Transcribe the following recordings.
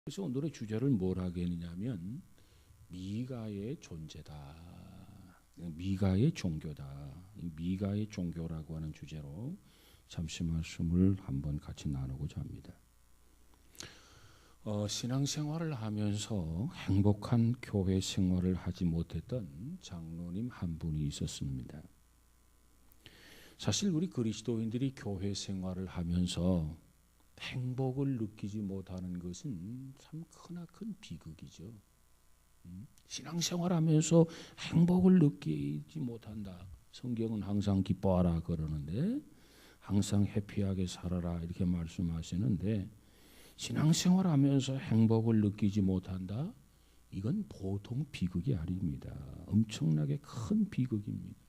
그래서 오늘의 주제를 뭘 하겠느냐면 미가의 존재다. 미가의 종교다. 미가의 종교라고 하는 주제로 잠시 말씀을 한번 같이 나누고자 합니다. 신앙생활을 하면서 행복한 교회 생활을 하지 못했던 장로님 한 분이 있었습니다. 사실 우리 그리스도인들이 교회 생활을 하면서 행복을 느끼지 못하는 것은 참 크나큰 비극이죠. 신앙생활하면서 행복을 느끼지 못한다. 성경은 항상 기뻐하라 그러는데 항상 해피하게 살아라 이렇게 말씀하시는데 신앙생활하면서 행복을 느끼지 못한다? 이건 보통 비극이 아닙니다. 엄청나게 큰 비극입니다.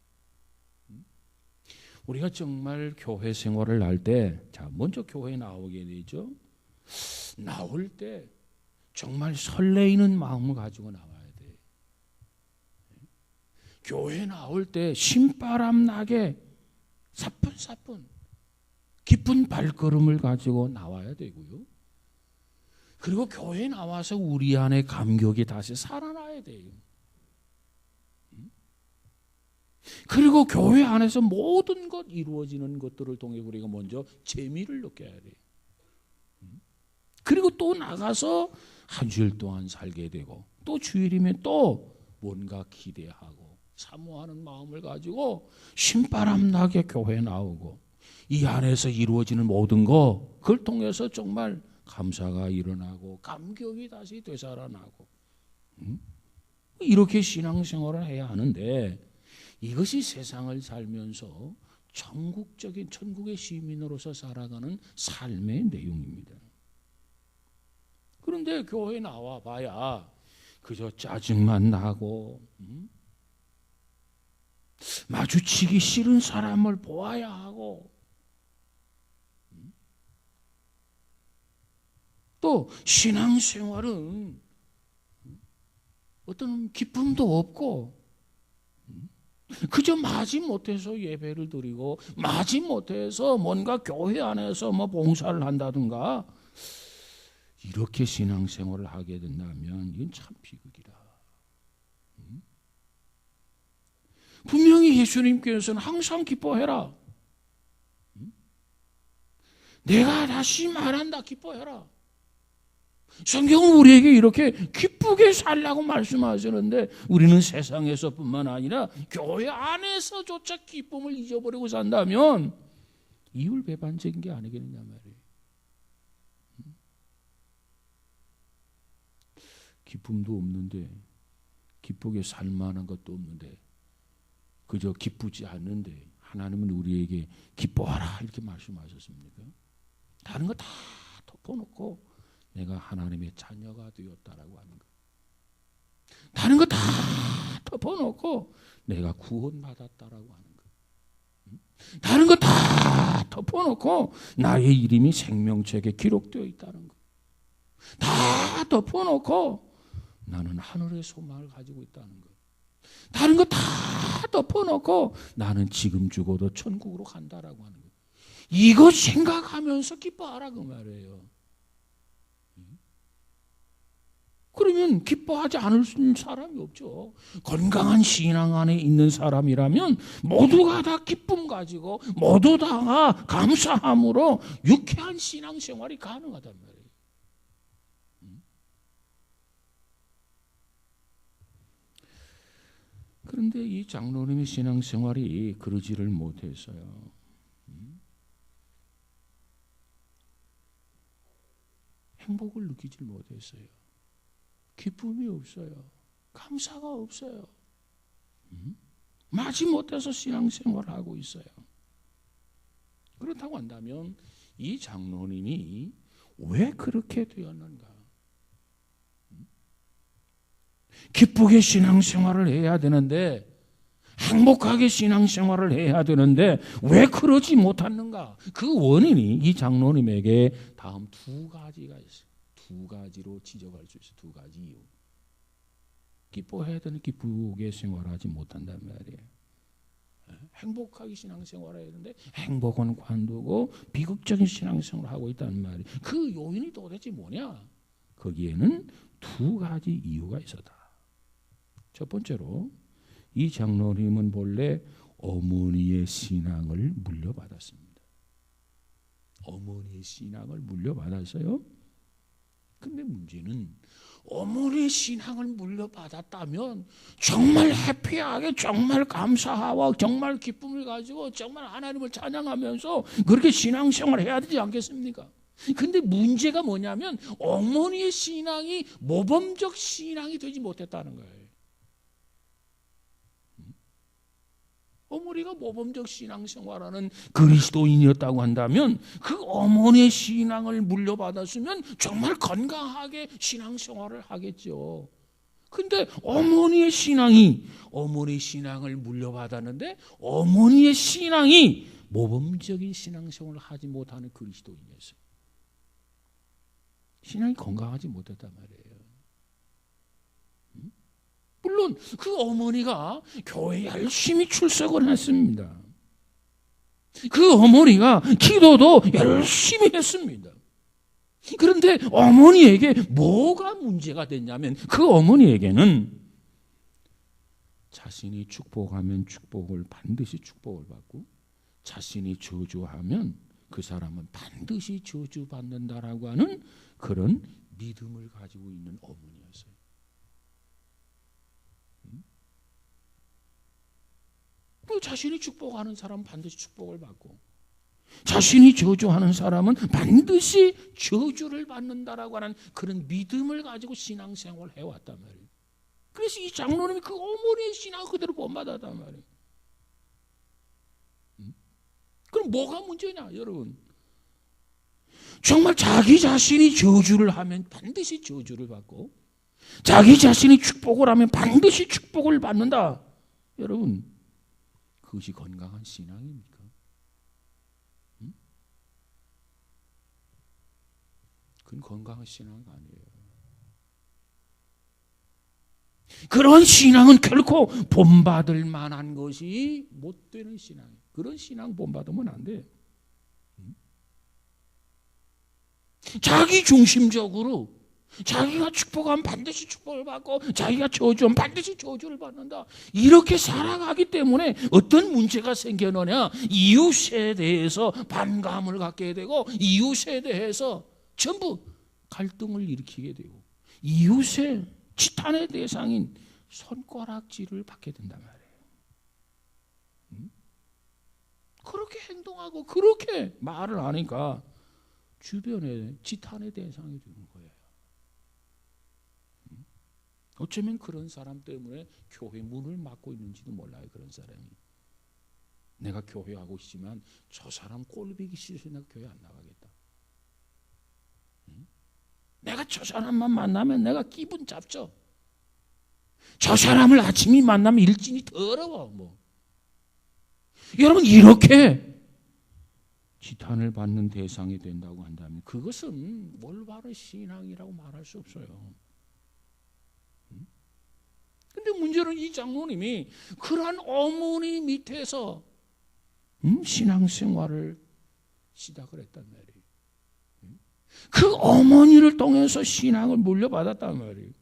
우리가 정말 교회 생활을 할 때, 자, 먼저 교회에 나오게 되죠. 나올 때 정말 설레이는 마음을 가지고 나와야 돼. 교회 나올 때 신바람 나게 사뿐사뿐 기쁜 발걸음을 가지고 나와야 되고요. 그리고 교회에 나와서 우리 안에 감격이 다시 살아나야 돼요. 그리고 교회 안에서 모든 것 이루어지는 것들을 통해 우리가 먼저 재미를 느껴야 돼요. 그리고 또 나가서 한 주일 동안 살게 되고 또 주일이면 또 뭔가 기대하고 사모하는 마음을 가지고 신바람 나게 교회에 나오고 이 안에서 이루어지는 모든 것 그걸 통해서 정말 감사가 일어나고 감격이 다시 되살아나고 이렇게 신앙생활을 해야 하는데 이것이 세상을 살면서 천국의 시민으로서 살아가는 삶의 내용입니다. 그런데 교회에 나와 봐야 그저 짜증만 나고 마주치기 싫은 사람을 보아야 하고 또 신앙생활은 어떤 기쁨도 없고 그저 마지못해서 예배를 드리고 마지못해서 뭔가 교회 안에서 뭐 봉사를 한다든가 이렇게 신앙생활을 하게 된다면 이건 참 비극이다. 분명히 예수님께서는 항상 기뻐해라. 내가 다시 말한다 기뻐해라. 성경은 우리에게 이렇게 기쁘게 살라고 말씀하시는데 우리는 세상에서뿐만 아니라 교회 안에서조차 기쁨을 잊어버리고 산다면 이율배반적인 게 아니겠느냐 말이에요. 기쁨도 없는데 기쁘게 살 만한 것도 없는데 그저 기쁘지 않는데 하나님은 우리에게 기뻐하라 이렇게 말씀하셨습니까? 다른 거 다 덮어놓고 내가 하나님의 자녀가 되었다라고 하는 것. 다른 거 다 덮어놓고 내가 구원받았다라고 하는 것. 다른 거 다 덮어놓고 나의 이름이 생명책에 기록되어 있다는 것. 다 덮어놓고 나는 하늘의 소망을 가지고 있다는 것. 다른 거 다 덮어놓고 나는 지금 죽어도 천국으로 간다라고 하는 것. 이거 생각하면서 기뻐하라 그 말이에요. 그러면 기뻐하지 않을 사람이 없죠. 건강한 신앙 안에 있는 사람이라면 모두가 다 기쁨 가지고 모두 다 감사함으로 유쾌한 신앙생활이 가능하단 말이에요. 그런데 이 장로님의 신앙생활이 그러지를 못했어요. 행복을 느끼질 못했어요. 기쁨이 없어요. 감사가 없어요. 마지못해서 신앙생활을 하고 있어요. 그렇다고 한다면 이 장로님이 왜 그렇게 되었는가? 기쁘게 신앙생활을 해야 되는데 행복하게 신앙생활을 해야 되는데 왜 그러지 못하는가? 그 원인이 이 장로님에게 다음 두 가지가 있어요. 두 가지로 지적할 수 있어요. 두 가지 이유. 기뻐해야 되는 기쁘게 생활하지 못한단 말이에요. 행복하게 신앙생활을 해야 되는데 행복은 관두고 비극적인 신앙생활을 하고 있다는 말이에요. 그 요인이 도대체 뭐냐? 거기에는 두 가지 이유가 있었다. 첫 번째로 이 장로님은 본래 어머니의 신앙을 물려받았습니다. 어머니의 신앙을 물려받았어요. 근데 문제는 어머니의 신앙을 물려받았다면 정말 해피하게 정말 감사하고 정말 기쁨을 가지고 정말 하나님을 찬양하면서 그렇게 신앙생활을 해야 되지 않겠습니까? 근데 문제가 뭐냐면 어머니의 신앙이 모범적 신앙이 되지 못했다는 거예요. 어머니가 모범적 신앙생활하는 그리스도인이었다고 한다면 그 어머니의 신앙을 물려받았으면 정말 건강하게 신앙생활을 하겠죠. 근데 어머니의 신앙을 물려받았는데 어머니의 신앙이 모범적인 신앙생활을 하지 못하는 그리스도인이었어요. 신앙이 건강하지 못했단 말이에요. 물론 그 어머니가 교회에 열심히 출석을 했습니다. 그 어머니가 기도도 열심히 했습니다. 그런데 어머니에게 뭐가 문제가 됐냐면 그 어머니에게는 자신이 축복하면 축복을 반드시 축복을 받고 자신이 저주하면 그 사람은 반드시 저주받는다라고 하는 그런 믿음을 가지고 있는 어머니였어요. 자신이 축복하는 사람은 반드시 축복을 받고 자신이 저주하는 사람은 반드시 저주를 받는다라고 하는 그런 믿음을 가지고 신앙생활을 해왔단 말이에요. 그래서 이 장로님이 그 어머니의 신앙을 그대로 본받았단 말이에요. 그럼 뭐가 문제냐 여러분? 정말 자기 자신이 저주를 하면 반드시 저주를 받고 자기 자신이 축복을 하면 반드시 축복을 받는다. 여러분 그것이 건강한 신앙입니까? 그건 건강한 신앙이 아니에요. 그런 신앙은 결코 본받을 만한 것이 못 되는 신앙이에요. 그런 신앙 본받으면 안 돼. 자기 중심적으로 자기가 축복하면 반드시 축복을 받고 자기가 저주하면 반드시 저주를 받는다. 이렇게 살아가기 때문에 어떤 문제가 생겨나냐. 이웃에 대해서 반감을 갖게 되고 이웃에 대해서 전부 갈등을 일으키게 되고 이웃의 지탄의 대상인 손가락질을 받게 된단 말이에요. 그렇게 행동하고 그렇게 말을 하니까 주변에 지탄의 대상이 되는 거예요. 어쩌면 그런 사람 때문에 교회 문을 막고 있는지도 몰라요. 그런 사람이. 내가 교회하고 있지만 저 사람 꼴보기 싫어서 내가 교회 안 나가겠다. 내가 저 사람만 만나면 내가 기분 잡죠. 저 사람을 아침에 만나면 일진이 더러워. 뭐. 여러분 이렇게 지탄을 받는 대상이 된다고 한다면 그것은 올바른 신앙이라고 말할 수 없어요. 근데 문제는 이 장로님이 그러한 어머니 밑에서 신앙생활을 시작을 했단 말이에요. 그 어머니를 통해서 신앙을 물려받았단 말이에요.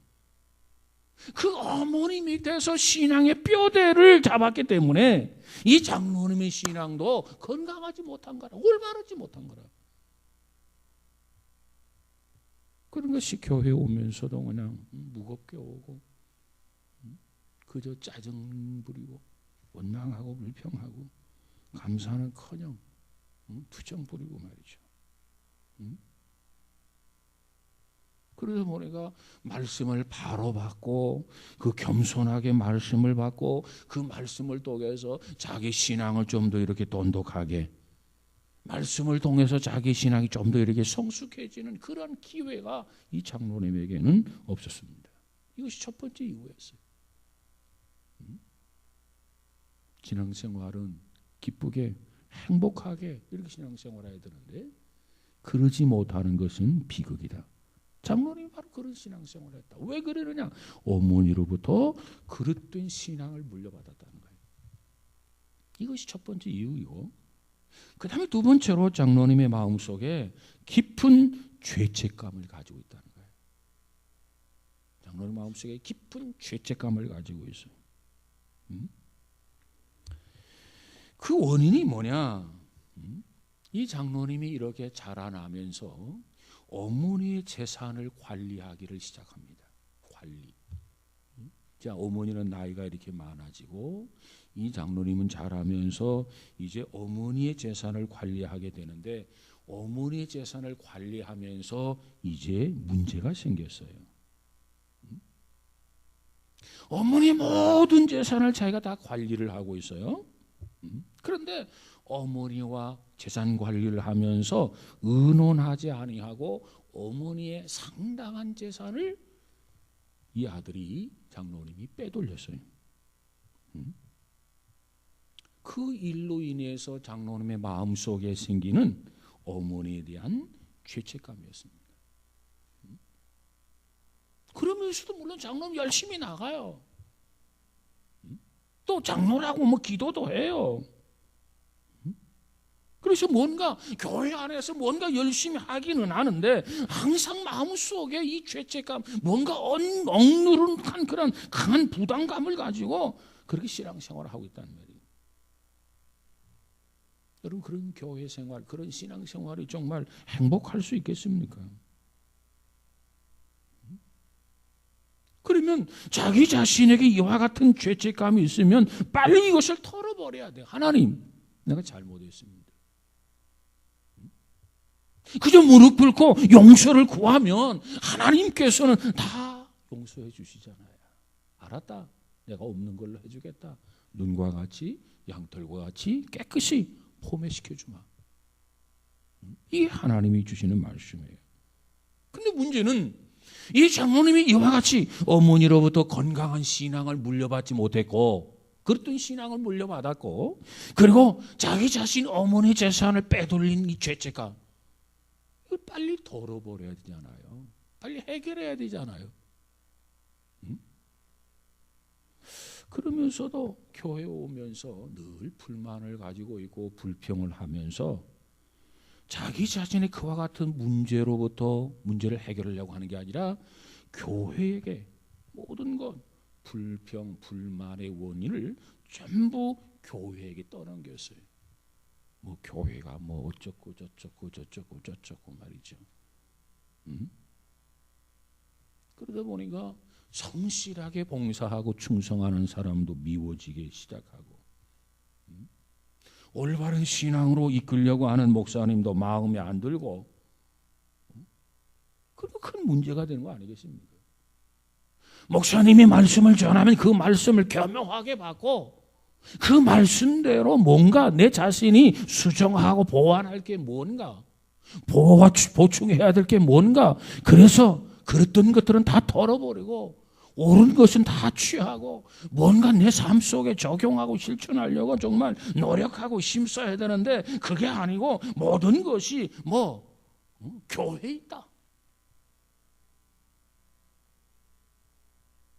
그 어머니 밑에서 신앙의 뼈대를 잡았기 때문에 이 장로님의 신앙도 건강하지 못한 거라, 올바르지 못한 거라. 그런 것이 교회에 오면서도 그냥 무겁게 오고 그저 짜증 부리고 원망하고 불평하고 감사는커녕 투정 부리고 말이죠. 그래서 우리가 말씀을 바로 받고 그 겸손하게 말씀을 받고 그 말씀을 통해서 자기 신앙을 좀 더 이렇게 돈독하게 말씀을 통해서 자기 신앙이 좀 더 이렇게 성숙해지는 그런 기회가 이 장로님에게는 없었습니다. 이것이 첫 번째 이유였어요. 신앙생활은 기쁘게 행복하게 이렇게 신앙생활해야 되는데 그러지 못하는 것은 비극이다. 장로님이 바로 그런 신앙생활을 했다. 왜 그러느냐? 어머니로부터 그릇된 신앙을 물려받았다는 거예요. 이것이 첫 번째 이유이고 그 다음에 두 번째로 장로님의 마음속에 깊은 죄책감을 가지고 있다는 거예요. 장로님 마음속에 깊은 죄책감을 가지고 있어요. 그 원인이 뭐냐? 이 장로님이 이렇게 자라나면서 어머니의 재산을 관리하기를 시작합니다. 관리. 자, 어머니는 나이가 이렇게 많아지고 이 장로님은 자라면서 이제 어머니의 재산을 관리하게 되는데, 어머니의 재산을 관리하면서 이제 문제가 생겼어요. 어머니의 모든 재산을 자기가 다 관리를 하고 있어요. 그런데 어머니와 재산 관리를 하면서 의논하지 아니하고 어머니의 상당한 재산을 이 아들이 장로님이 빼돌렸어요. 그 일로 인해서 장로님의 마음속에 생기는 어머니에 대한 죄책감이었습니다. 그러면서도 물론 장로님 열심히 나가요. 또 장로라고 뭐 기도도 해요. 그래서 뭔가 교회 안에서 뭔가 열심히 하기는 하는데 항상 마음속에 이 죄책감, 뭔가 억누른 그런 강한 부담감을 가지고 그렇게 신앙생활을 하고 있다는 말이에요. 여러분, 그런 교회 생활, 그런 신앙생활이 정말 행복할 수 있겠습니까? 그러면 자기 자신에게 이와 같은 죄책감이 있으면 빨리 이것을 털어버려야 돼요. 하나님, 내가 잘못했습니다. 그저 무릎 꿇고 용서를 구하면 하나님께서는 다 용서해 주시잖아요. 알았다, 내가 없는 걸로 해주겠다. 눈과 같이 양털과 같이 깨끗이 포매시켜 주마. 이게 하나님이 주시는 말씀이에요. 근데 문제는 이 장로님이 이와 같이 어머니로부터 건강한 신앙을 물려받지 못했고, 그랬던 신앙을 물려받았고, 그리고 자기 자신 어머니 재산을 빼돌린 이 죄책감, 이걸 빨리 덜어버려야 되잖아요. 빨리 해결해야 되잖아요. 그러면서도 교회 오면서 늘 불만을 가지고 있고 불평을 하면서 자기 자신의 그와 같은 문제로부터 문제를 해결하려고 하는 게 아니라 교회에게 모든 것, 불평, 불만의 원인을 전부 교회에게 떠넘겼어요. 뭐 교회가 뭐 어쩌고 저쩌고 말이죠. 그러다 보니까 성실하게 봉사하고 충성하는 사람도 미워지기 시작하고, 올바른 신앙으로 이끌려고 하는 목사님도 마음에 안 들고, 그럼 큰 문제가 되는 거 아니겠습니까? 목사님이 말씀을 전하면 그 말씀을 겸허하게 받고 그 말씀대로 뭔가 내 자신이 수정하고 보완할 게 뭔가, 보충해야 될 게 뭔가, 그래서 그랬던 것들은 다 털어버리고 옳은 것은 다 취하고 뭔가 내 삶 속에 적용하고 실천하려고 정말 노력하고 힘써야 되는데, 그게 아니고 모든 것이 교회에 있다.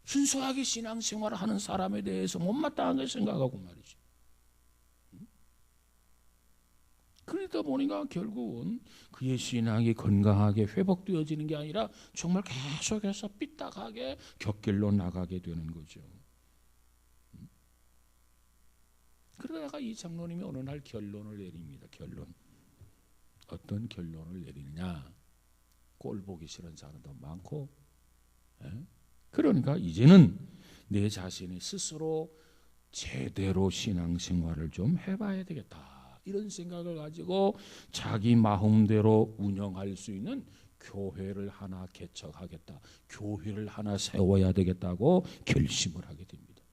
순수하게 신앙생활을 하는 사람에 대해서 못마땅하게 생각하고 말이죠. 그러다 보니까 결국은 그의 신앙이 건강하게 회복되어지는 게 아니라 정말 계속해서 삐딱하게 곁길로 나가게 되는 거죠. 그러다가 이 장로님이 어느 날 결론을 내립니다. 결론. 어떤 결론을 내리느냐? 꼴 보기 싫은 사람도 많고, 그러니까 이제는 내 자신이 스스로 제대로 신앙생활을 좀 해봐야 되겠다, 이런 생각을 가지고 자기 마음대로 운영할 수 있는 교회를 하나 개척하겠다, 교회를 하나 세워야 되겠다고 결심을 하게 됩니다.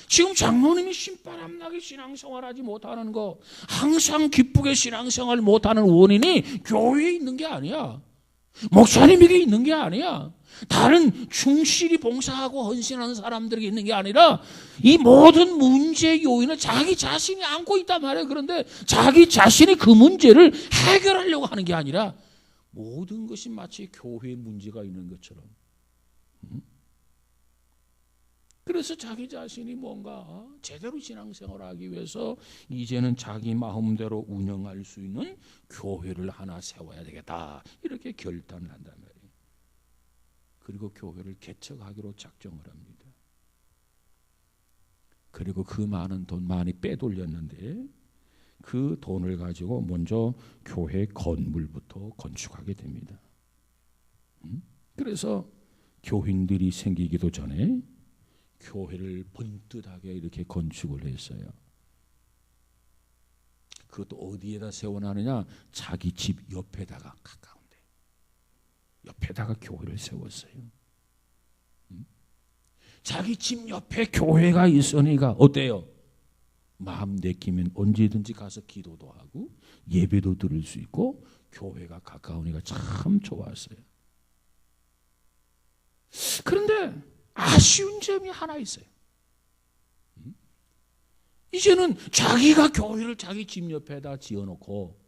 지금 장로님이 신바람나게 신앙생활하지 못하는 거, 항상 기쁘게 신앙생활 못하는 원인이 교회에 있는 게 아니야, 목사님에게 있는 게 아니야, 다른 충실히 봉사하고 헌신하는 사람들에게 있는 게 아니라 이 모든 문제의 요인은 자기 자신이 안고 있단 말이에요. 그런데 자기 자신이 그 문제를 해결하려고 하는 게 아니라 모든 것이 마치 교회에 문제가 있는 것처럼. 그래서 자기 자신이 뭔가 제대로 신앙생활을 하기 위해서 이제는 자기 마음대로 운영할 수 있는 교회를 하나 세워야 되겠다, 이렇게 결단을 한단 말이에요. 그리고 교회를 개척하기로 작정을 합니다. 그리고 그 많은 돈 많이 빼돌렸는데 그 돈을 가지고 먼저 교회 건물부터 건축하게 됩니다. 그래서 교인들이 생기기도 전에 교회를 번듯하게 이렇게 건축을 했어요. 그것도 어디에다 세워놨느냐? 자기 집 옆에다가, 가까운데 옆에다가 교회를 세웠어요. 자기 집 옆에 교회가 있으니까 어때요? 마음 내키면 언제든지 가서 기도도 하고 예배도 드릴 수 있고 교회가 가까우니까 참 좋았어요. 그런데 아쉬운 점이 하나 있어요. 이제는 자기가 교회를 자기 집 옆에다 지어놓고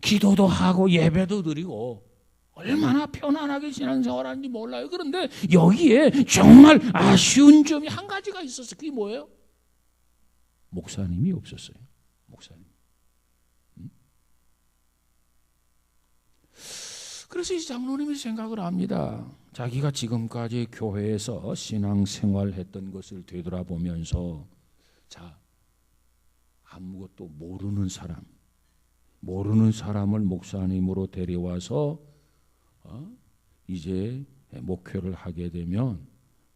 기도도 하고 예배도 드리고 얼마나 편안하게 신앙생활하는지 몰라요. 그런데 여기에 정말 아쉬운 점이 한 가지가 있었어요. 그게 뭐예요? 목사님이 없었어요. 목사님. 그래서 이 장로님이 생각을 합니다. 자기가 지금까지 교회에서 신앙생활했던 것을 되돌아보면서 자, 아무것도 모르는 사람을 목사님으로 데려와서 이제 목회를 하게 되면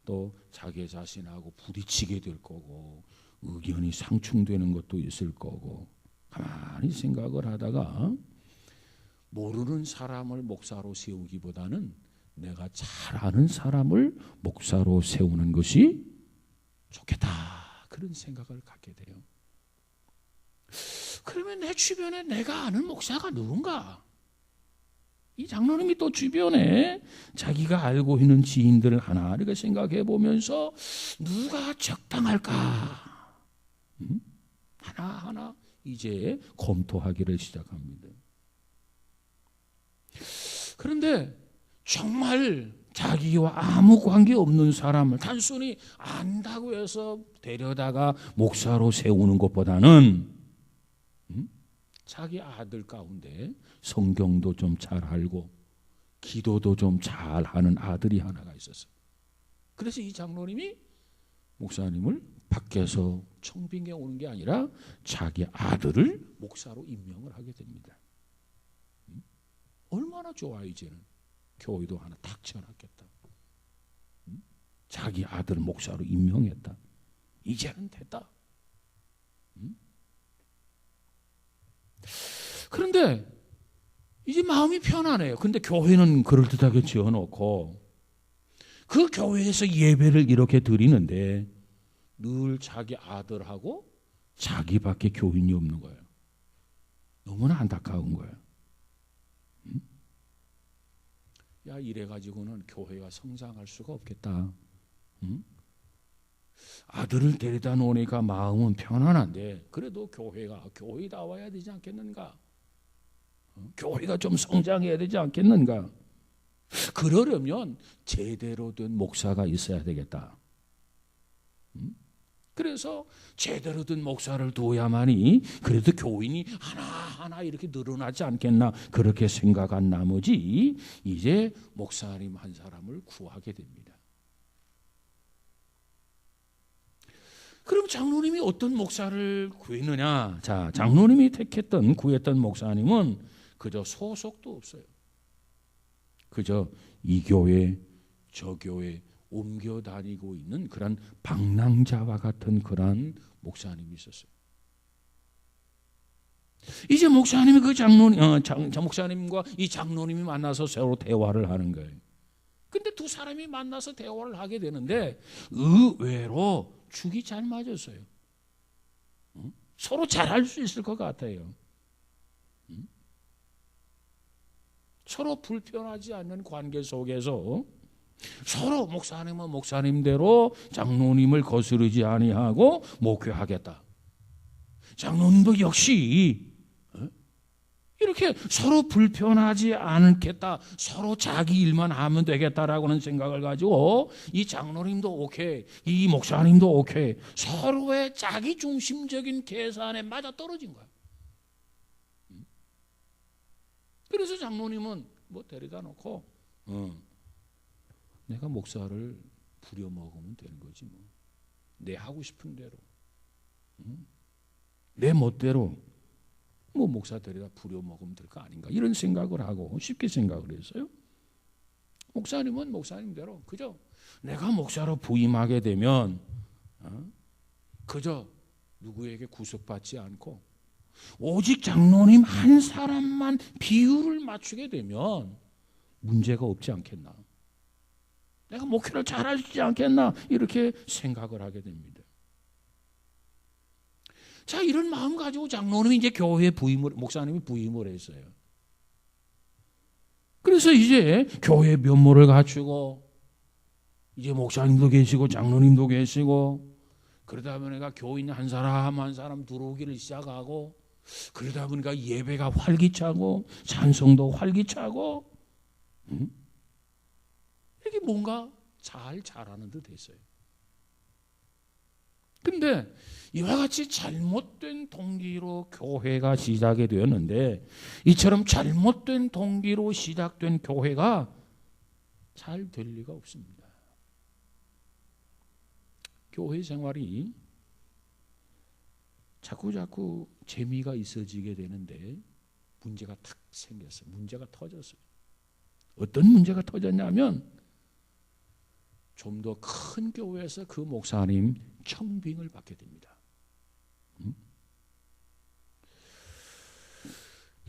또 자기 자신하고 부딪히게 될 거고 의견이 상충되는 것도 있을 거고 가만히 생각을 하다가 모르는 사람을 목사로 세우기보다는 내가 잘 아는 사람을 목사로 세우는 것이 좋겠다. 그런 생각을 갖게 돼요. 그러면 내 주변에 내가 아는 목사가 누군가? 이 장로님이 또 주변에 자기가 알고 있는 지인들을 하나 이렇게 생각해 보면서 누가 적당할까? 하나하나 이제 검토하기를 시작합니다. 그런데 정말 자기와 아무 관계 없는 사람을 단순히 안다고 해서 데려다가 목사로 세우는 것보다는 자기 아들 가운데 성경도 좀 잘 알고 기도도 좀 잘하는 아들이 하나가 있었어요. 그래서 이 장로님이 목사님을 밖에서 청빙해 오는 게 아니라 자기 아들을 목사로 임명을 하게 됩니다. 얼마나 좋아요. 이제는 교회도 하나 탁 지어놨겠다. 자기 아들 목사로 임명했다. 이제는 됐다. 그런데 이제 마음이 편하네요. 근데 교회는 그럴듯하게 지어놓고 그 교회에서 예배를 이렇게 드리는데 늘 자기 아들하고 자기밖에 교인이 없는 거예요. 너무나 안타까운 거예요. 야, 이래가지고는 교회가 성장할 수가 없겠다. 아들을 데려다 놓으니까 마음은 편안한데 그래도 교회 나와야 되지 않겠는가? 교회가 좀 성장해야 되지 않겠는가? 그러려면 제대로 된 목사가 있어야 되겠다. 그래서 제대로 된 목사를 둬야만이 그래도 교인이 하나하나 이렇게 늘어나지 않겠나 그렇게 생각한 나머지 이제 목사님 한 사람을 구하게 됩니다. 그럼 장로님이 어떤 목사를 구했느냐? 자, 장로님이 구했던 목사님은 그저 소속도 없어요. 그저 이 교회 저 교회 옮겨 다니고 있는 그런 방랑자와 같은 그런 목사님이 있었어요. 이제 목사님이 그 목사님과 이 장로님이 만나서 서로 대화를 하는 거예요. 근데 두 사람이 만나서 대화를 하게 되는데 의외로 죽이 잘 맞았어요. 서로 잘할 수 있을 것 같아요. 서로 불편하지 않는 관계 속에서 서로 목사님은 목사님대로 장로님을 거스르지 아니하고 목회하겠다. 장로님도 역시 이렇게 서로 불편하지 않겠다. 서로 자기 일만 하면 되겠다라고 하는 생각을 가지고 이 장로님도 오케이, 이 목사님도 오케이. 서로의 자기 중심적인 계산에 맞아 떨어진 거야. 그래서 장로님은 뭐 데려다 놓고 내가 목사를 부려먹으면 되는 거지 뭐. 내 하고 싶은 대로, 내 멋대로 뭐 목사 데려다 부려먹으면 될 거 아닌가, 이런 생각을 하고 쉽게 생각을 했어요. 목사님은 목사님대로 그저 내가 목사로 부임하게 되면 그저 누구에게 구속받지 않고 오직 장로님 한 사람만 비율을 맞추게 되면 문제가 없지 않겠나, 내가 목회를 잘할 수 있지 않겠나, 이렇게 생각을 하게 됩니다. 자, 이런 마음 가지고 장로님이 이제 교회에 목사님이 부임을 했어요. 그래서 이제 교회 면모를 갖추고 이제 목사님도 계시고 장로님도 계시고, 그러다 보니까 교인 한 사람 한 사람 들어오기를 시작하고, 그러다 보니까 예배가 활기차고 찬송도 활기차고, 이렇게 뭔가 잘 자라는 듯 했어요. 근데 이와 같이 잘못된 동기로 교회가 시작이 되었는데, 이처럼 잘못된 동기로 시작된 교회가 잘 될 리가 없습니다. 교회 생활이 자꾸 재미가 있어지게 되는데 문제가 탁 생겼어요. 문제가 터졌어요. 어떤 문제가 터졌냐면, 좀 더 큰 교회에서 그 목사님 청빙을 받게 됩니다.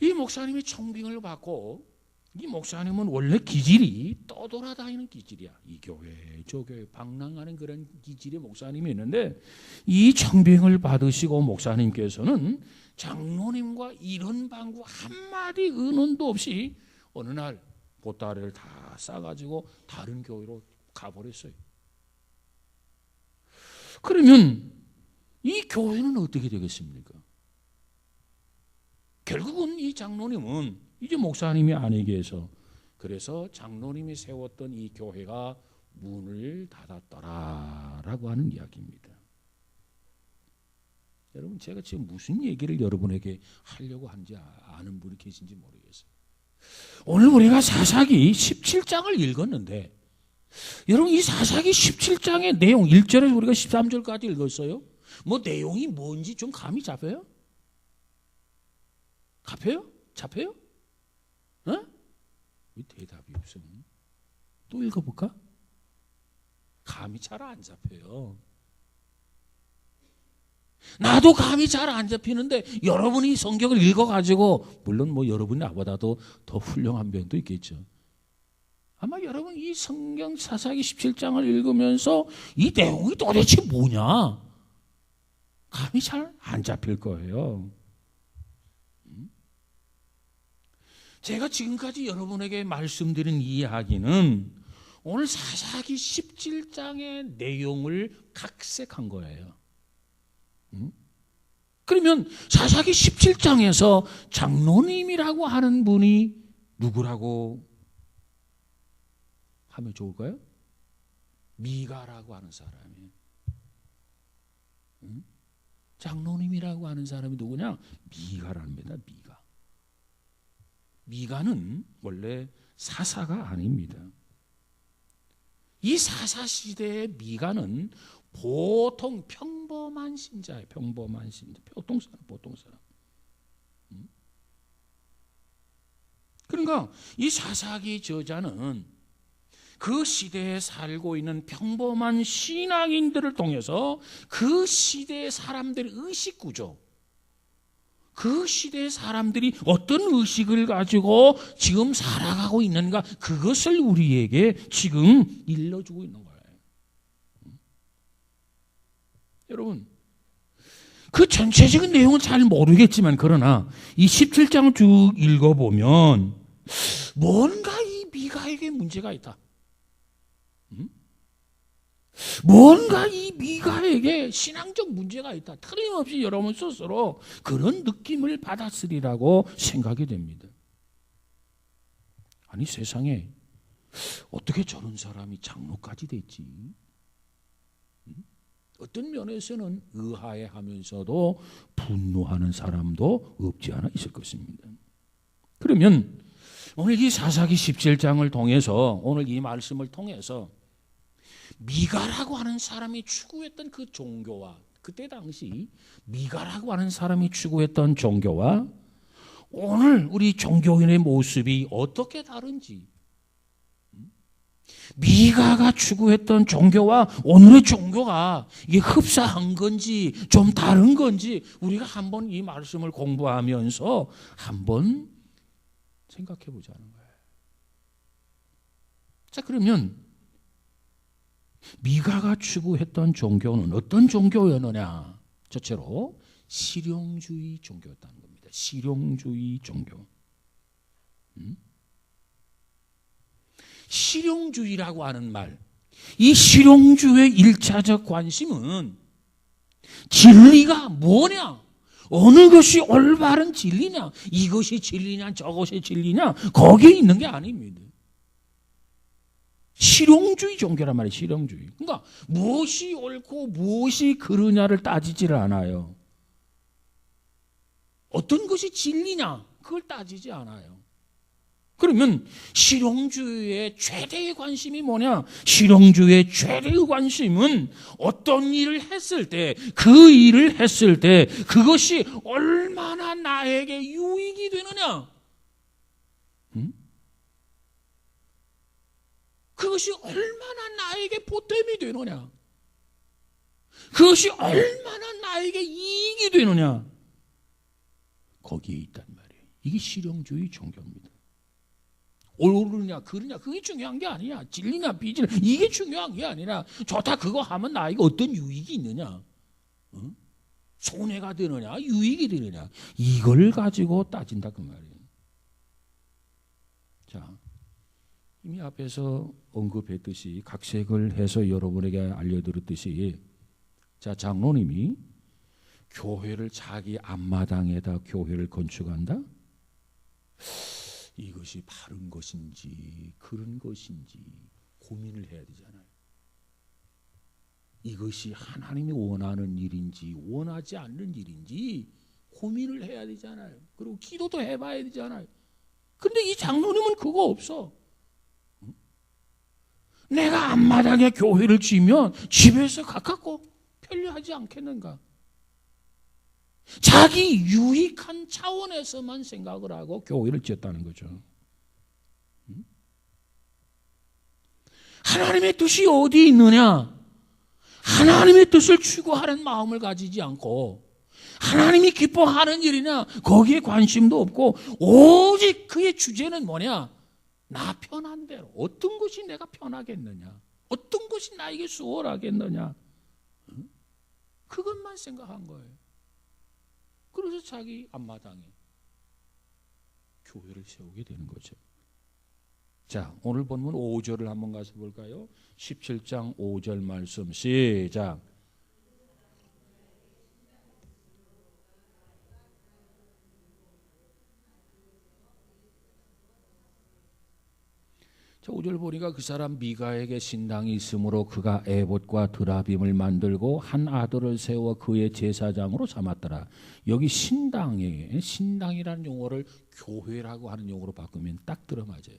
이 목사님이 청빙을 받고, 이 목사님은 원래 기질이 떠돌아다니는 기질이야. 이 교회 저 교회 방랑하는 그런 기질의 목사님이 있는데, 이 청빙을 받으시고 목사님께서는 장로님과 이런 방구 한마디 의논도 없이 어느 날 보따리를 다 싸가지고 다른 교회로 가버렸어요. 그러면 이 교회는 어떻게 되겠습니까? 결국은 이 장로님은 이제 목사님이 아니게 해서, 그래서 장로님이 세웠던 이 교회가 문을 닫았더라라고 하는 이야기입니다. 여러분, 제가 지금 무슨 얘기를 여러분에게 하려고 하는지 아는 분이 계신지 모르겠어요. 오늘 우리가 사사기 17장을 읽었는데, 여러분 이 사사기 17장의 내용 1절에서 우리가 13절까지 읽었어요. 뭐 내용이 뭔지 좀 감이 잡혀요? 잡혀요? 왜 대답이 없어? 또 읽어볼까? 감이 잘 안 잡혀요. 나도 감이 잘 안 잡히는데 여러분이 성경을 읽어가지고, 물론 뭐 여러분이 나보다도 더 훌륭한 면도 있겠죠. 아마 여러분 이 성경 사사기 17장을 읽으면서 이 내용이 도대체 뭐냐, 감이 잘 안 잡힐 거예요. 제가 지금까지 여러분에게 말씀드린 이 이야기는 오늘 사사기 17장의 내용을 각색한 거예요. 그러면 사사기 17장에서 장로님이라고 하는 분이 누구라고 하면 좋을까요? 미가라고 하는 사람이에요. 장로님이라고 하는 사람이 누구냐? 미가랍니다. 미가는 원래 사사가 아닙니다. 이 사사 시대의 미가는 보통 평범한 신자예요. 평범한 신자, 보통 사람. 그러니까 이 사사기 저자는 그 시대에 살고 있는 평범한 신앙인들을 통해서 그 시대의 사람들의 의식구조, 그 시대의 사람들이 어떤 의식을 가지고 지금 살아가고 있는가, 그것을 우리에게 지금 일러주고 있는 거예요. 여러분, 그 전체적인 내용은 잘 모르겠지만, 그러나 이 17장을 쭉 읽어보면 뭔가 이 미가에게 문제가 있다. 뭔가 이 미가에게 신앙적 문제가 있다. 틀림없이 여러분 스스로 그런 느낌을 받았으리라고 생각이 됩니다. 아니, 세상에 어떻게 저런 사람이 장로까지 됐지? 어떤 면에서는 의아해하면서도 분노하는 사람도 없지 않아 있을 것입니다. 그러면 오늘 이 사사기 17장을 통해서, 오늘 이 말씀을 통해서 미가라고 하는 사람이 추구했던 그 종교와, 그때 당시 미가라고 하는 사람이 추구했던 종교와 오늘 우리 종교인의 모습이 어떻게 다른지, 미가가 추구했던 종교와 오늘의 종교가 이게 흡사한 건지 좀 다른 건지 우리가 한번 이 말씀을 공부하면서 한번 생각해 보자는 거예요. 자, 그러면 미가가 추구했던 종교는 어떤 종교였느냐? 첫째로 실용주의 종교였다는 겁니다. 실용주의 종교. 실용주의라고 하는 말, 이 실용주의의 1차적 관심은 진리가 뭐냐, 어느 것이 올바른 진리냐, 이것이 진리냐 저것이 진리냐, 거기에 있는 게 아닙니다. 실용주의 종교란 말이에요. 실용주의. 그러니까 무엇이 옳고 무엇이 그르냐를 따지지를 않아요. 어떤 것이 진리냐 그걸 따지지 않아요. 그러면 실용주의의 최대의 관심이 뭐냐? 실용주의의 최대의 관심은 어떤 일을 했을 때, 그 일을 했을 때 그것이 얼마나 나에게 유익이 되느냐? 그것이 얼마나 나에게 보탬이 되느냐? 그것이 얼마나 나에게 이익이 되느냐? 거기에 있단 말이에요. 이게 실용주의 종교입니다. 옳으냐 그르냐 그게 중요한 게 아니야. 진리냐 비진리냐 이게 중요한 게 아니라 좋다 그거 하면 나에게 어떤 유익이 있느냐, 손해가 되느냐 유익이 되느냐, 이걸 가지고 따진다 그 말이에요. 자, 이미 앞에서 언급했듯이 각색을 해서 여러분에게 알려드렸듯이, 자, 장로님이 교회를 자기 앞마당에다 교회를 건축한다? 이것이 바른 것인지 그런 것인지 고민을 해야 되잖아요. 이것이 하나님이 원하는 일인지 원하지 않는 일인지 고민을 해야 되잖아요. 그리고 기도도 해봐야 되잖아요. 근데 이 장로님은 그거 없어. 내가 앞마당에 교회를 지으면 집에서 가깝고 편리하지 않겠는가? 자기 유익한 차원에서만 생각을 하고 교회를 지었다는 거죠. 하나님의 뜻이 어디 있느냐? 하나님의 뜻을 추구하는 마음을 가지지 않고 하나님이 기뻐하는 일이냐 거기에 관심도 없고 오직 그의 주제는 뭐냐? 나 편한 대로 어떤 것이 내가 편하겠느냐, 어떤 것이 나에게 수월하겠느냐, 그것만 생각한 거예요. 그래서 자기 앞마당에 교회를 세우게 되는 거죠. 자, 오늘 본문 5절을 한번 가서 볼까요? 17장 5절 말씀 시작. 자, 5절 보니까 그 사람 미가에게 신당이 있으므로 그가 에봇과 드라빔을 만들고 한 아들을 세워 그의 제사장으로 삼았더라. 여기 신당이라는 용어를 교회라고 하는 용어로 바꾸면 딱 들어맞아요.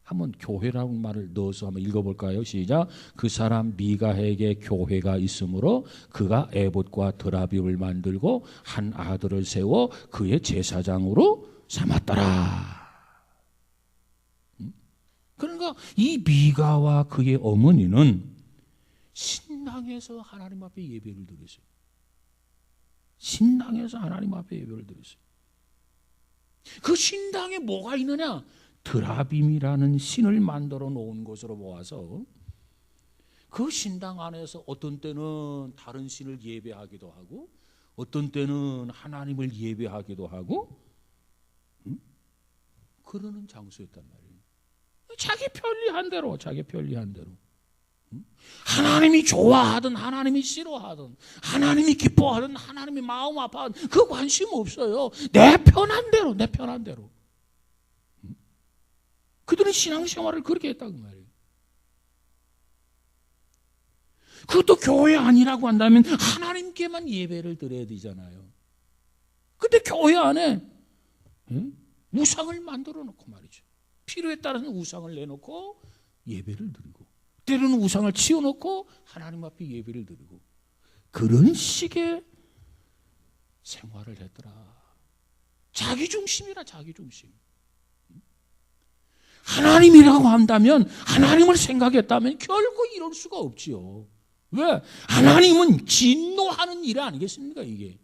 한번 교회라는 말을 넣어서 한번 읽어볼까요? 시작. 그 사람 미가에게 교회가 있으므로 그가 에봇과 드라빔을 만들고 한 아들을 세워 그의 제사장으로 삼았더라. 그러니까 이 미가와 그의 어머니는 신당에서 하나님 앞에 예배를 드렸어요. 신당에서 하나님 앞에 예배를 드렸어요. 그 신당에 뭐가 있느냐? 드라빔이라는 신을 만들어 놓은 것으로 보아서 그 신당 안에서 어떤 때는 다른 신을 예배하기도 하고 어떤 때는 하나님을 예배하기도 하고 그러는 장소였단 말이에요. 자기 편리한 대로, 자기 편리한 대로. 하나님이 좋아하든 하나님이 싫어하든 하나님이 기뻐하든 하나님이 마음 아파하든 그 관심 없어요. 내 편한 대로, 내 편한 대로. 그들은 신앙생활을 그렇게 했다고 말이에요. 그것도 교회 아니라고 한다면 하나님께만 예배를 드려야 되잖아요. 근데 교회 안에 우상을 만들어 놓고 말이죠. 필요에 따라서 우상을 내놓고 예배를 드리고, 때로는 우상을 치워놓고 하나님 앞에 예배를 드리고, 그런 식의 생활을 했더라. 자기중심이라, 자기중심. 하나님이라고 한다면, 하나님을 생각했다면 결코 이럴 수가 없지요. 왜? 하나님은 진노하는 일 아니겠습니까, 이게?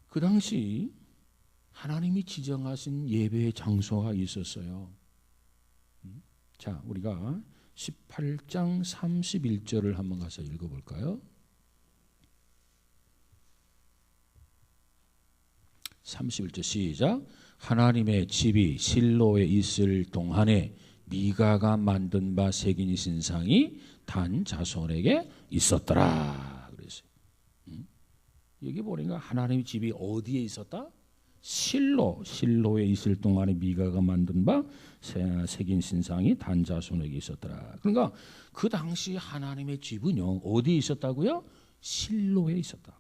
그 당시 하나님이 지정하신 예배의 장소가 있었어요. 자, 우리가 18장 31절을 한번 가서 읽어볼까요? 31절 시작. 하나님의 집이 실로에 있을 동안에 미가가 만든 바 새긴 신상이 단 자손에게 있었더라. 그랬어요. 여기 보니까 하나님의 집이 어디에 있었다? 실로에 있을 동안에 미가가 만든 바 새긴 신상이 단 자손에게 있었더라. 그러니까 그 당시 하나님의 집은요, 어디에 있었다고요? 실로에 있었다.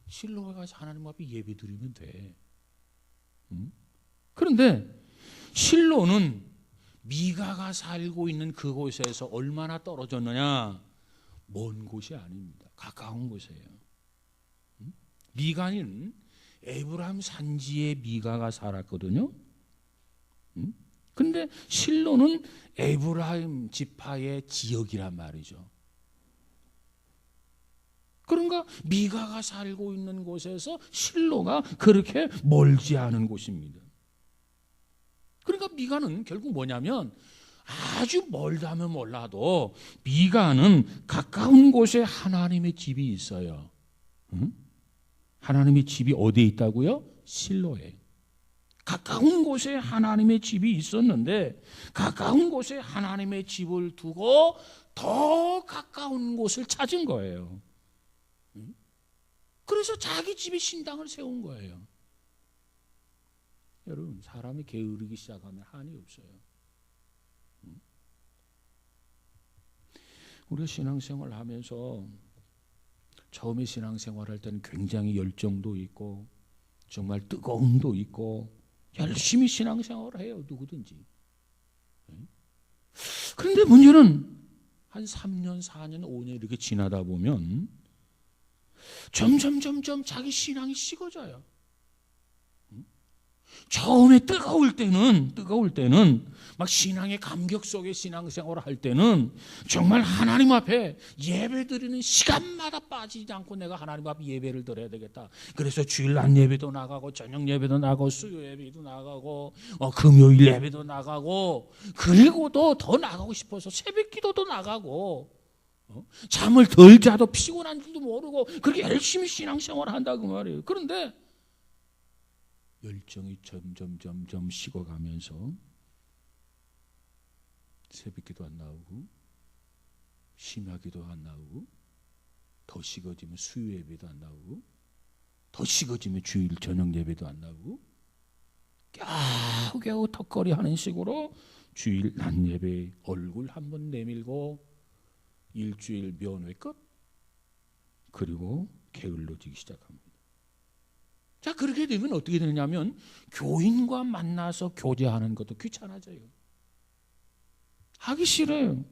실로에 가서 하나님 앞에 예배 드리면 돼. 그런데 실로는 미가가 살고 있는 그곳에서 얼마나 떨어졌느냐? 먼 곳이 아닙니다. 가까운 곳이에요. 미가는 에브라임 산지에 미가가 살았거든요. 근데 실로는 에브라임 지파의 지역이란 말이죠. 그러니까 미가가 살고 있는 곳에서 실로가 그렇게 멀지 않은 곳입니다. 그러니까 미가는 결국 뭐냐면 아주 멀다면 몰라도 미가는 가까운 곳에 하나님의 집이 있어요. 하나님의 집이 어디에 있다고요? 실로에. 가까운 곳에 하나님의 집이 있었는데 가까운 곳에 하나님의 집을 두고 더 가까운 곳을 찾은 거예요. 그래서 자기 집에 신당을 세운 거예요. 여러분, 사람이 게으르기 시작하면 한이 없어요. 우리가 신앙생활을 하면서 처음에 신앙생활할 때는 굉장히 열정도 있고 정말 뜨거움도 있고 열심히 신앙생활을 해요, 누구든지. 그런데 문제는 한 3년, 4년, 5년 이렇게 지나다 보면 점점 자기 신앙이 식어져요. 처음에 뜨거울 때는 막 신앙의 감격 속에 신앙생활을 할 때는 정말 하나님 앞에 예배드리는 시간마다 빠지지 않고 내가 하나님 앞에 예배를 드려야 되겠다. 그래서 주일 낮 예배도 나가고 저녁 예배도 나가고 수요 예배도 나가고 금요일 예배도 나가고 그리고도 더 나가고 싶어서 새벽 기도도 나가고 잠을 덜 자도 피곤한 줄도 모르고 그렇게 열심히 신앙생활을 한다고 말이에요. 그런데 열정이 점점 식어가면서 새벽기도 안 나오고 심야기도 안 나오고 더 식어지면 수요 예배도 안 나오고 더 식어지면 주일 저녁 예배도 안 나오고 겨우겨우 턱걸이 하는 식으로 주일 낮 예배 얼굴 한번 내밀고 일주일 면회 끝. 그리고 게을러지기 시작합니다. 자, 그렇게 되면 어떻게 되냐면 교인과 만나서 교제하는 것도 귀찮아져요. 하기 싫어요.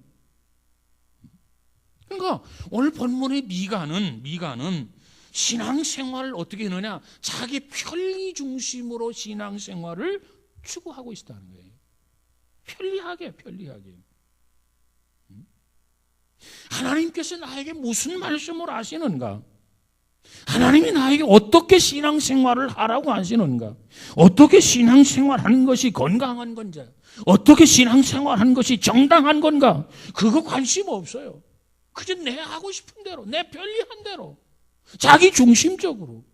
그러니까 오늘 본문의 미가는 신앙생활을 어떻게 하느냐? 자기 편리 중심으로 신앙생활을 추구하고 있다는 거예요. 편리하게. 하나님께서 나에게 무슨 말씀을 하시는가? 하나님이 나에게 어떻게 신앙생활을 하라고 하시는가? 어떻게 신앙생활하는 것이 건강한 건지, 어떻게 신앙생활하는 것이 정당한 건가? 그거 관심 없어요. 그저 내 하고 싶은 대로, 내 편리한 대로, 자기 중심적으로,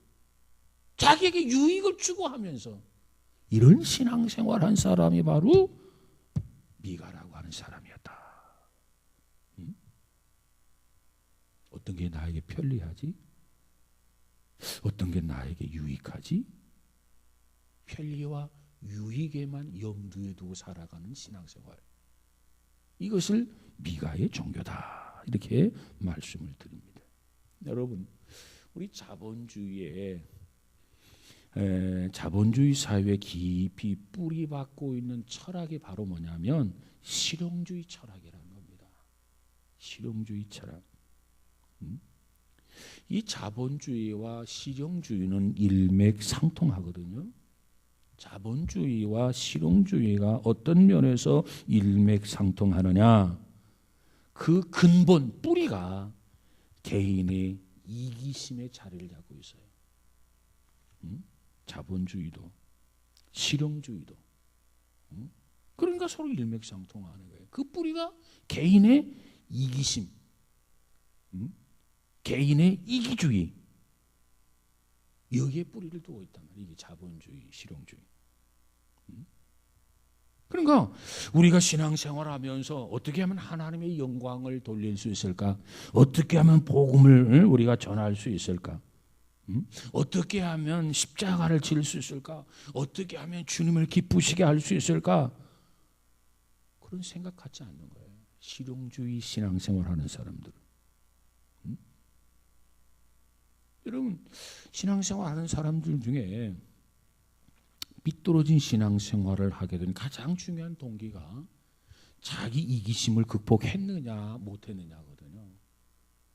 자기에게 유익을 추구하면서 이런 신앙생활한 사람이 바로 미가라고 하는 사람이었다. 어떤 게 나에게 편리하지? 어떤 게 나에게 유익하지? 편리와 유익에만 염두에 두고 살아가는 신앙생활. 이것을 미가의 종교다. 이렇게 말씀을 드립니다. 여러분, 우리 자본주의 사회에 깊이 뿌리박고 있는 철학이 바로 뭐냐면 실용주의 철학이라는 겁니다. 실용주의 철학. 이 자본주의와 실용주의는 일맥상통하거든요. 자본주의와 실용주의가 어떤 면에서 일맥상통하느냐? 그 근본 뿌리가 개인의 이기심의 자리를 잡고 있어요. 자본주의도 실용주의도. 그러니까 서로 일맥상통하는 거예요. 그 뿌리가 개인의 이기심, 개인의 이기주의, 여기에 뿌리를 두고 있단 말이에요. 이게 자본주의, 실용주의. 그러니까 우리가 신앙생활하면서 어떻게 하면 하나님의 영광을 돌릴 수 있을까? 어떻게 하면 복음을 우리가 전할 수 있을까? 어떻게 하면 십자가를 질 수 있을까? 어떻게 하면 주님을 기쁘시게 할 수 있을까? 그런 생각 갖지 않는 거예요. 실용주의 신앙생활하는 사람들. 여러분, 신앙생활하는 사람들 중에 삐뚤어진 신앙생활을 하게 된 가장 중요한 동기가 자기 이기심을 극복했느냐 못했느냐거든요.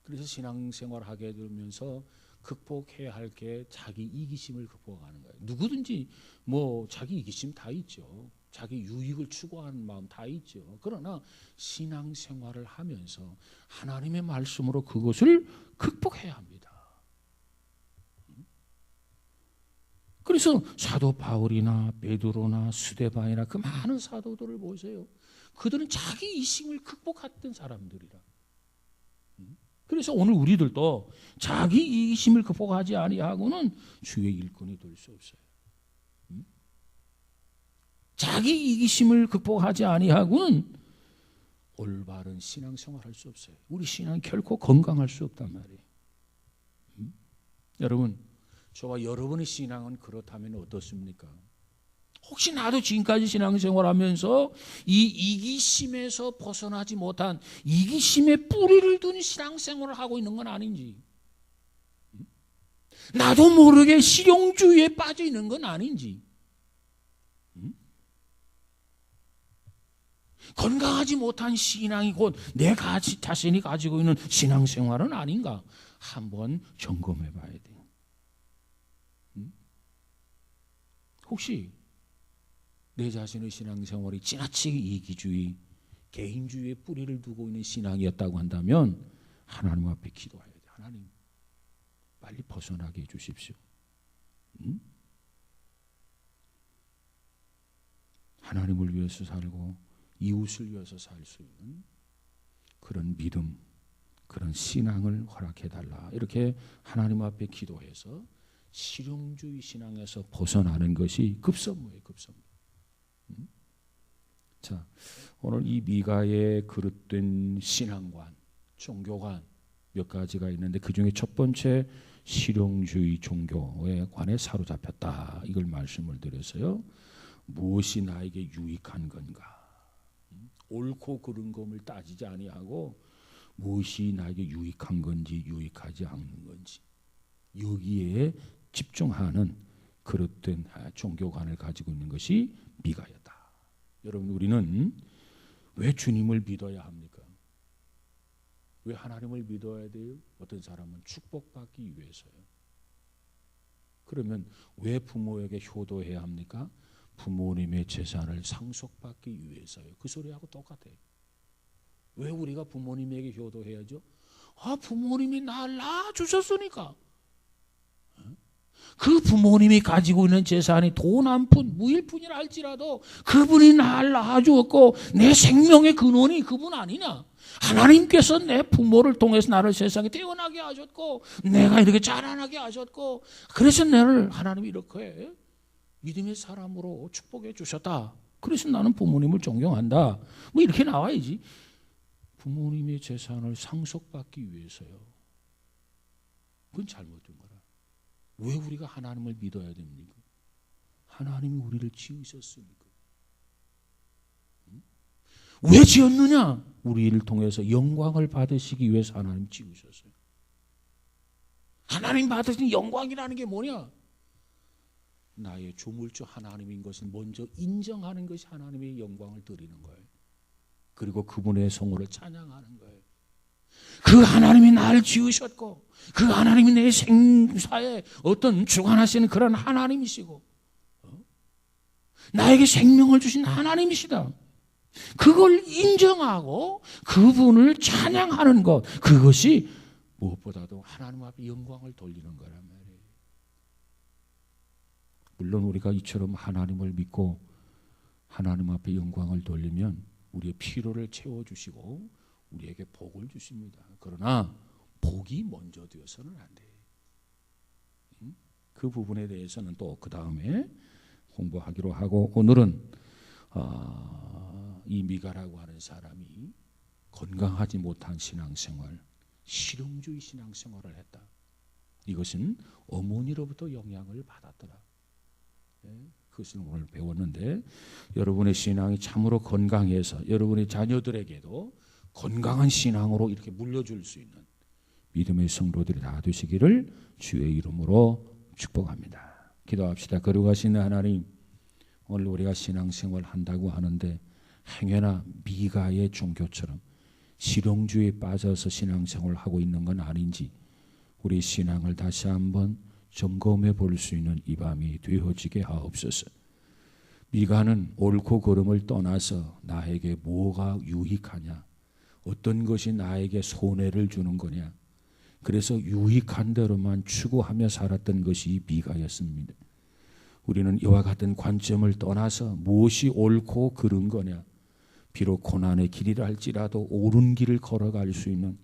그래서 신앙생활 하게 되면서 극복해야 할 게 자기 이기심을 극복하는 거예요. 누구든지 뭐 자기 이기심 다 있죠. 자기 유익을 추구하는 마음 다 있죠. 그러나 신앙생활을 하면서 하나님의 말씀으로 그것을 극복해야 합니다. 그래서 사도 바울이나 베드로나 스데반이나 그 많은 사도들을 보세요. 그들은 자기 이심을 극복했던 사람들이라. 그래서 오늘 우리들도 자기 이심을 극복하지 아니하고는 주의 일꾼이 될 수 없어요. 자기 이기심을 극복하지 아니하고는 올바른 신앙생활할 수 없어요. 우리 신앙이 결코 건강할 수 없단 말이에요. 여러분, 저와 여러분의 신앙은 그렇다면 어떻습니까? 혹시 나도 지금까지 신앙생활하면서 이 이기심에서 벗어나지 못한 이기심의 뿌리를 둔 신앙생활을 하고 있는 건 아닌지, 나도 모르게 실용주의에 빠져 있는 건 아닌지, 건강하지 못한 신앙이 곧 내 자신이 가지고 있는 신앙생활은 아닌가 한번 점검해 봐야 돼요. 혹시 내 자신의 신앙생활이 지나치게 이기주의, 개인주의에 뿌리를 두고 있는 신앙이었다고 한다면 하나님 앞에 기도해야 돼요. 하나님, 빨리 벗어나게 해주십시오. 하나님을 위해서 살고 이웃을 위해서 살 수 있는 그런 믿음, 그런 신앙을 허락해달라. 이렇게 하나님 앞에 기도해서 실용주의 신앙에서 벗어나는 것이 급선무예요. 급선무. 자, 오늘 이 미가의 그릇된 신앙관, 종교관 몇 가지가 있는데 그 중에 첫 번째 실용주의 종교에 관해 사로잡혔다. 이걸 말씀을 드렸어요. 무엇이 나에게 유익한 건가? 옳고 그른 것을 따지지 아니하고 무엇이 나에게 유익한 건지 유익하지 않는 건지 여기에 집중하는 그릇된 종교관을 가지고 있는 것이 미가였다. 여러분, 우리는 왜 주님을 믿어야 합니까? 왜 하나님을 믿어야 돼요? 어떤 사람은 축복받기 위해서요. 그러면 왜 부모에게 효도해야 합니까? 부모님의 재산을 상속받기 위해서요. 그 소리하고 똑같아요. 왜 우리가 부모님에게 효도해야죠? 부모님이 나를 낳아주셨으니까. 그 부모님이 가지고 있는 재산이 돈 한 푼, 무일푼이라 할지라도 그분이 나를 낳아주었고 내 생명의 근원이 그분 아니냐? 하나님께서 내 부모를 통해서 나를 세상에 태어나게 하셨고 내가 이렇게 자라나게 하셨고 그래서 나를 하나님이 이렇게 믿음의 사람으로 축복해 주셨다. 그래서 나는 부모님을 존경한다. 뭐 이렇게 나와야지. 부모님의 재산을 상속받기 위해서요. 그건 잘못된 거라. 왜 우리가 하나님을 믿어야 됩니까? 하나님이 우리를 지으셨으니까. 왜 지었느냐? 우리를 통해서 영광을 받으시기 위해서 하나님 지으셨어요. 하나님 받으신 영광이라는 게 뭐냐? 나의 조물주 하나님인 것을 먼저 인정하는 것이 하나님의 영광을 드리는 거예요. 그리고 그분의 성호를 찬양하는 거예요. 그 하나님이 나를 지으셨고 그 하나님이 내 생사에 어떤 주관하시는 그런 하나님이시고 나에게 생명을 주신 하나님이시다. 그걸 인정하고 그분을 찬양하는 것, 그것이 무엇보다도 하나님 앞에 영광을 돌리는 거란 말이에요. 물론 우리가 이처럼 하나님을 믿고 하나님 앞에 영광을 돌리면 우리의 필요를 채워주시고 우리에게 복을 주십니다. 그러나 복이 먼저 되어서는 안 돼요. 그 부분에 대해서는 또 그 다음에 공부하기로 하고, 오늘은 이 미가라고 하는 사람이 건강하지 못한 신앙생활, 실용주의 신앙생활을 했다. 이것은 어머니로부터 영향을 받았더라. 그것을 오늘 배웠는데, 여러분의 신앙이 참으로 건강해서 여러분의 자녀들에게도 건강한 신앙으로 이렇게 물려줄 수 있는 믿음의 성도들이 다 되시기를 주의 이름으로 축복합니다. 기도합시다. 거룩하신 하나님, 오늘 우리가 신앙생활 한다고 하는데 행여나 미가의 종교처럼 실용주의에 빠져서 신앙생활을 하고 있는 건 아닌지 우리 신앙을 다시 한번 점검해 볼 수 있는 이 밤이 되어지게 하옵소서. 미가는 옳고 그름을 떠나서 나에게 뭐가 유익하냐, 어떤 것이 나에게 손해를 주는 거냐, 그래서 유익한 대로만 추구하며 살았던 것이 미가였습니다. 우리는 이와 같은 관점을 떠나서 무엇이 옳고 그른 거냐, 비록 고난의 길이라 할지라도 옳은 길을 걸어갈 수 있는,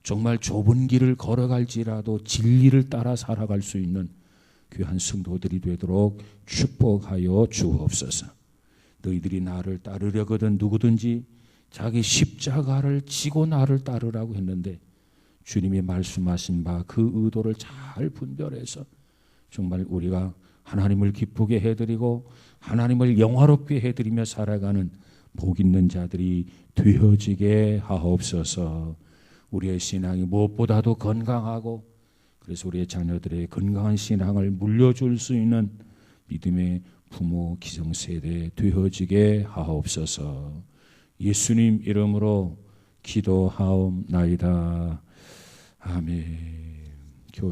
정말 좁은 길을 걸어갈지라도 진리를 따라 살아갈 수 있는 귀한 성도들이 되도록 축복하여 주옵소서. 너희들이 나를 따르려거든 누구든지 자기 십자가를 지고 나를 따르라고 했는데, 주님이 말씀하신 바 그 의도를 잘 분별해서 정말 우리가 하나님을 기쁘게 해드리고 하나님을 영화롭게 해드리며 살아가는 복 있는 자들이 되어지게 하옵소서. 우리의 신앙이 무엇보다도 건강하고, 그래서 우리의 자녀들의 건강한 신앙을 물려줄 수 있는 믿음의 부모 기성세대 되어지게 하옵소서. 예수님 이름으로 기도하옵나이다. 아멘.